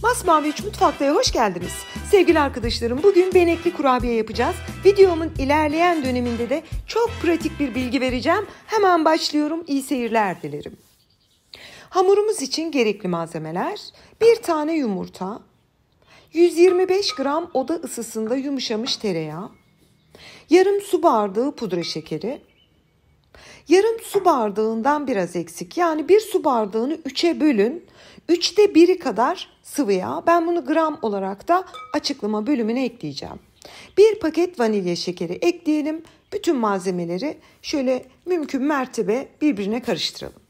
Masmavi 3 Mutfakta'ya hoş geldiniz. Sevgili arkadaşlarım, bugün benekli kurabiye yapacağız. Videomun ilerleyen döneminde de çok pratik bir bilgi vereceğim. Hemen başlıyorum. İyi seyirler dilerim. Hamurumuz için gerekli malzemeler: 1 tane yumurta, 125 gram oda ısısında yumuşamış tereyağı, yarım su bardağı pudra şekeri, yarım su bardağından biraz eksik, yani bir su bardağını 3'e bölün. 3'te 1'i kadar sıvı yağ. Ben bunu gram olarak da açıklama bölümüne ekleyeceğim. Bir paket vanilya şekeri ekleyelim. Bütün malzemeleri şöyle mümkün mertebe birbirine karıştıralım.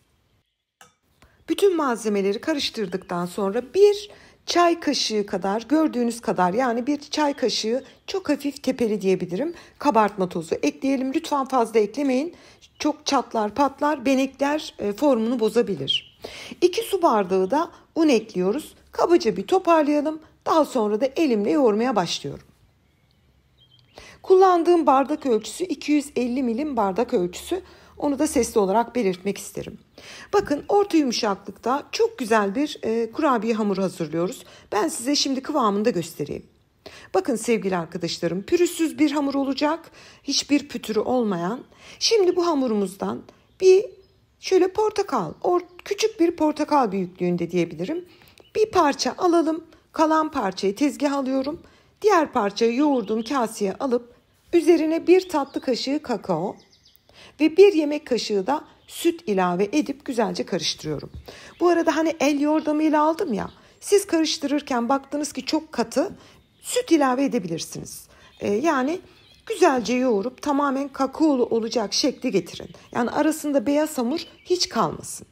Bütün malzemeleri karıştırdıktan sonra bir çay kaşığı kadar, gördüğünüz kadar, yani bir çay kaşığı çok hafif tepeli diyebilirim, kabartma tozu ekleyelim. Lütfen fazla eklemeyin. Çok çatlar patlar, benekler formunu bozabilir. 2 su bardağı da un ekliyoruz. Kabaca bir toparlayalım. Daha sonra da elimle yoğurmaya başlıyorum. Kullandığım bardak ölçüsü 250 milim bardak ölçüsü. Onu da sesli olarak belirtmek isterim. Bakın, orta yumuşaklıkta çok güzel bir kurabiye hamuru hazırlıyoruz. Ben size şimdi kıvamını da göstereyim. Bakın sevgili arkadaşlarım, pürüzsüz bir hamur olacak. Hiçbir pütürü olmayan. Şimdi bu hamurumuzdan bir şöyle portakal, küçük bir portakal büyüklüğünde diyebilirim, bir parça alalım. Kalan parçayı tezgaha alıyorum. Diğer parçayı yoğurduğum kaseye alıp üzerine 1 tatlı kaşığı kakao ve 1 yemek kaşığı da süt ilave edip güzelce karıştırıyorum. Bu arada hani el yordamıyla aldım ya, siz karıştırırken baktınız ki çok katı, süt ilave edebilirsiniz. Yani güzelce yoğurup tamamen kakaolu olacak şekli getirin. Yani arasında beyaz hamur hiç kalmasın.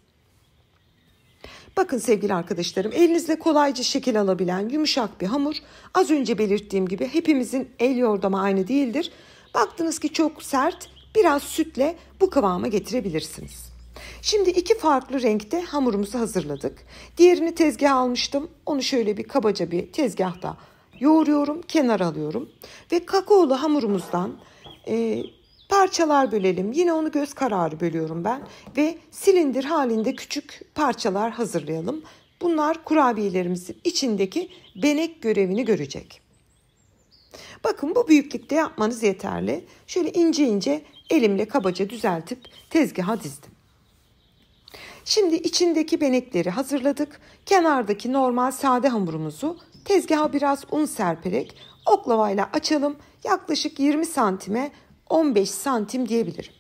Bakın sevgili arkadaşlarım, elinizle kolayca şekil alabilen yumuşak bir hamur. Az önce belirttiğim gibi hepimizin el yordamı aynı değildir. Baktınız ki çok sert, biraz sütle bu kıvama getirebilirsiniz. Şimdi 2 farklı renkte hamurumuzu hazırladık. Diğerini tezgaha almıştım. Onu şöyle bir kabaca bir tezgahta yoğuruyorum, kenara alıyorum. Ve kakaolu hamurumuzdan parçalar bölelim. Yine onu göz kararı bölüyorum ben. Ve silindir halinde küçük parçalar hazırlayalım. Bunlar kurabiyelerimizin içindeki benek görevini görecek. Bakın, bu büyüklükte yapmanız yeterli. Şöyle ince ince elimle kabaca düzeltip tezgaha dizdim. Şimdi içindeki benekleri hazırladık. Kenardaki normal sade hamurumuzu tezgaha biraz un serperek oklavayla açalım. Yaklaşık 20 santime 15 santim diyebilirim.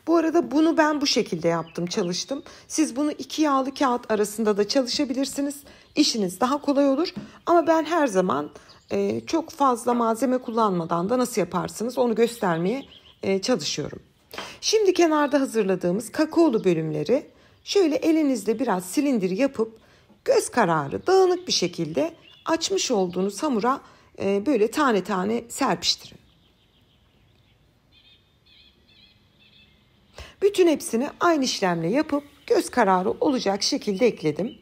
Bu arada bunu ben bu şekilde yaptım, çalıştım. Siz bunu 2 yağlı kağıt arasında da çalışabilirsiniz. İşiniz daha kolay olur. Ama ben her zaman çok fazla malzeme kullanmadan da nasıl yaparsınız onu göstermeye çalışıyorum. Şimdi kenarda hazırladığımız kakaolu bölümleri şöyle elinizle biraz silindir yapıp göz kararı dağınık bir şekilde açmış olduğunuz hamura böyle tane tane serpiştirin. Bütün hepsini aynı işlemle yapıp göz kararı olacak şekilde ekledim.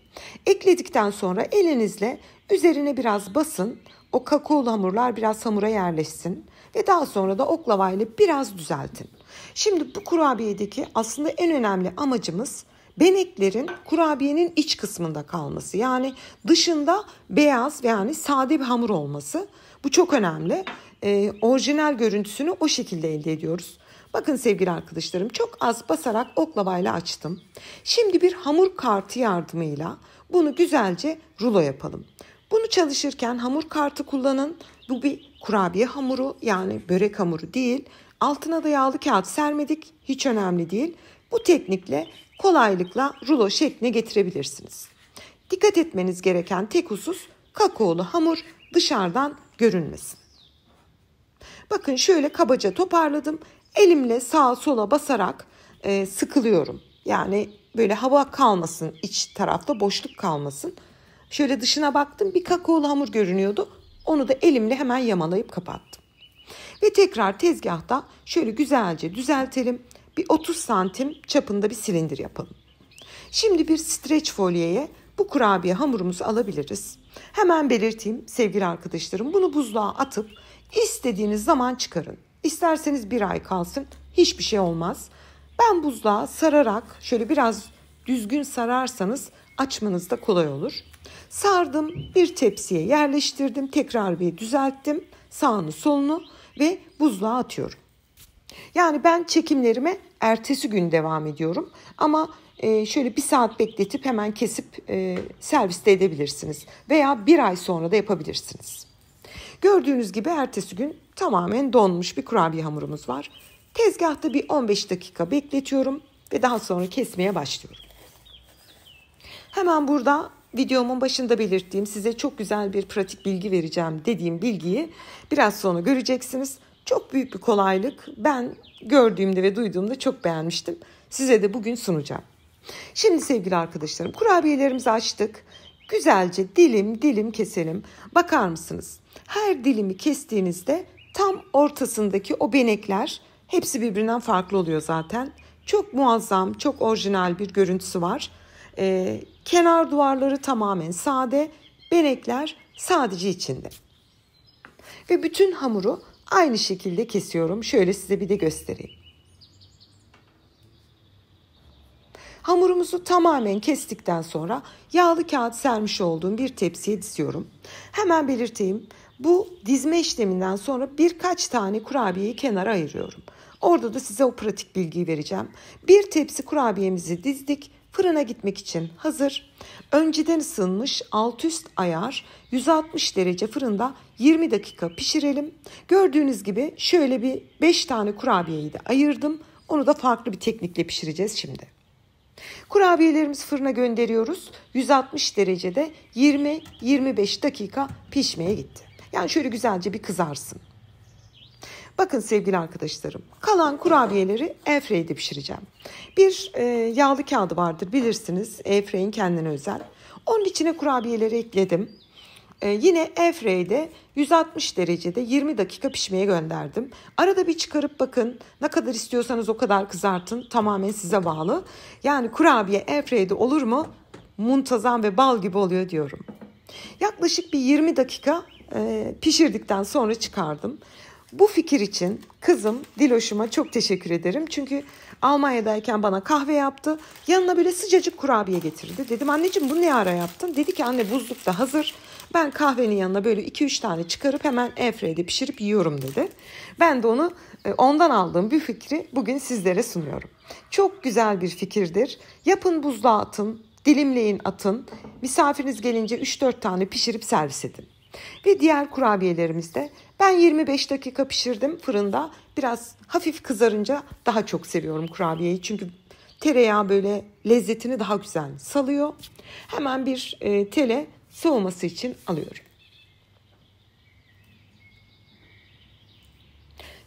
Ekledikten sonra elinizle üzerine biraz basın. O kakaolu hamurlar biraz hamura yerleşsin ve daha sonra da oklavayla biraz düzeltin. Şimdi bu kurabiyedeki aslında en önemli amacımız beneklerin kurabiyenin iç kısmında kalması. Yani dışında beyaz ve yani sade bir hamur olması. Bu çok önemli. Orijinal görüntüsünü o şekilde elde ediyoruz. Bakın sevgili arkadaşlarım, çok az basarak oklavayla açtım. Şimdi bir hamur kartı yardımıyla bunu güzelce rulo yapalım. Bunu çalışırken hamur kartı kullanın. Bu bir kurabiye hamuru, yani börek hamuru değil. Altına da yağlı kağıt sermedik. Hiç önemli değil. Bu teknikle kolaylıkla rulo şekline getirebilirsiniz. Dikkat etmeniz gereken tek husus, kakaolu hamur dışarıdan görünmesin. Bakın şöyle kabaca toparladım. Elimle sağa sola basarak sıkılıyorum. Yani böyle hava kalmasın, iç tarafta boşluk kalmasın. Şöyle dışına baktım, bir kakaolu hamur görünüyordu. Onu da elimle hemen yamalayıp kapattım. Ve tekrar tezgahta şöyle güzelce düzeltelim. Bir 30 santim çapında bir silindir yapalım. Şimdi bir streç folyeye bu kurabiye hamurumuzu alabiliriz. Hemen belirteyim sevgili arkadaşlarım, bunu buzluğa atıp istediğiniz zaman çıkarın. İsterseniz 1 ay kalsın, hiçbir şey olmaz. Ben buzluğa sararak, şöyle biraz düzgün sararsanız açmanız da kolay olur. Sardım, bir tepsiye yerleştirdim, tekrar bir düzelttim sağını solunu ve buzluğa atıyorum. Yani ben çekimlerime ertesi gün devam ediyorum ama şöyle 1 saat bekletip hemen kesip servis de edebilirsiniz veya 1 ay sonra da yapabilirsiniz. Gördüğünüz gibi ertesi gün tamamen donmuş bir kurabiye hamurumuz var. Tezgahta bir 15 dakika bekletiyorum ve daha sonra kesmeye başlıyorum. Hemen burada videomun başında belirttiğim, size çok güzel bir pratik bilgi vereceğim dediğim bilgiyi biraz sonra göreceksiniz. Çok büyük bir kolaylık. Ben gördüğümde ve duyduğumda çok beğenmiştim. Size de bugün sunacağım. Şimdi sevgili arkadaşlarım, kurabiyelerimizi açtık. Güzelce dilim dilim keselim. Bakar mısınız? Her dilimi kestiğinizde tam ortasındaki o benekler, hepsi birbirinden farklı oluyor zaten. Çok muazzam, çok orijinal bir görüntüsü var. Kenar duvarları tamamen sade, benekler sadece içinde. Ve bütün hamuru aynı şekilde kesiyorum. Şöyle size bir de göstereyim. Hamurumuzu tamamen kestikten sonra yağlı kağıt sermiş olduğum bir tepsiye diziyorum. Hemen belirteyim. Bu dizme işleminden sonra birkaç tane kurabiyeyi kenara ayırıyorum. Orada da size o pratik bilgiyi vereceğim. Bir tepsi kurabiyemizi dizdik. Fırına gitmek için hazır. Önceden ısınmış alt üst ayar 160 derece fırında 20 dakika pişirelim. Gördüğünüz gibi şöyle bir 5 tane kurabiyeyi de ayırdım. Onu da farklı bir teknikle pişireceğiz şimdi. Kurabiyelerimizi fırına gönderiyoruz. 160 derecede 20-25 dakika pişmeye gitti. Yani şöyle güzelce bir kızarsın. Bakın sevgili arkadaşlarım, kalan kurabiyeleri airfryer'de pişireceğim. Bir yağlı kağıdı vardır bilirsiniz, airfryer'in kendine özel. Onun içine kurabiyeleri ekledim. Yine airfryer'de 160 derecede 20 dakika pişmeye gönderdim. Arada bir çıkarıp bakın, ne kadar istiyorsanız o kadar kızartın, tamamen size bağlı. Yani kurabiye airfryer'de olur mu? Muntazam ve bal gibi oluyor diyorum. Yaklaşık bir 20 dakika pişirdikten sonra çıkardım. Bu fikir için kızım Diloş'uma çok teşekkür ederim. Çünkü Almanya'dayken bana kahve yaptı. Yanına böyle sıcacık kurabiye getirdi. Dedim anneciğim bunu ne ara yaptın? Dedi ki anne buzlukta hazır. Ben kahvenin yanına böyle 2-3 tane çıkarıp hemen airfryer'de pişirip yiyorum dedi. Ben de ondan aldığım bir fikri bugün sizlere sunuyorum. Çok güzel bir fikirdir. Yapın, buzluğa atın, dilimleyin atın. Misafiriniz gelince 3-4 tane pişirip servis edin. Ve diğer kurabiyelerimizde ben 25 dakika pişirdim fırında. Biraz hafif kızarınca daha çok seviyorum kurabiyeyi. Çünkü tereyağı böyle lezzetini daha güzel salıyor. Hemen bir tele soğuması için alıyorum.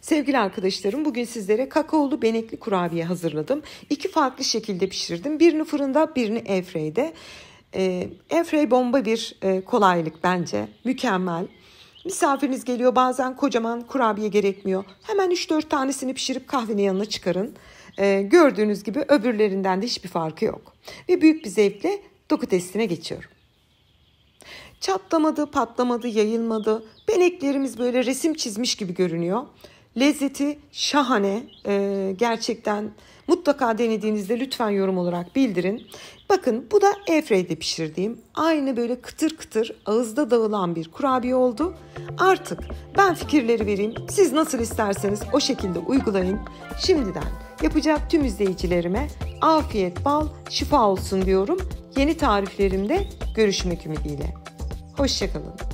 Sevgili arkadaşlarım, bugün sizlere kakaolu benekli kurabiye hazırladım. 2 farklı şekilde pişirdim. Birini fırında, birini airfryer'de. Airfryer bomba bir kolaylık bence. Mükemmel. Misafiriniz geliyor, bazen kocaman kurabiye gerekmiyor. Hemen 3-4 tanesini pişirip kahvenin yanına çıkarın. Gördüğünüz gibi öbürlerinden de hiçbir farkı yok. Ve büyük bir zevkle doku testine geçiyorum. Çatlamadı, patlamadı, yayılmadı. Beneklerimiz böyle resim çizmiş gibi görünüyor. Lezzeti şahane. Gerçekten mutlaka denediğinizde lütfen yorum olarak bildirin. Bakın bu da airfryer'de pişirdiğim aynı böyle kıtır kıtır ağızda dağılan bir kurabiye oldu. Artık ben fikirleri vereyim. Siz nasıl isterseniz o şekilde uygulayın. Şimdiden yapacak tüm izleyicilerime afiyet, bal, şifa olsun diyorum. Yeni tariflerimde görüşmek ümidiyle. Hoşça kalın.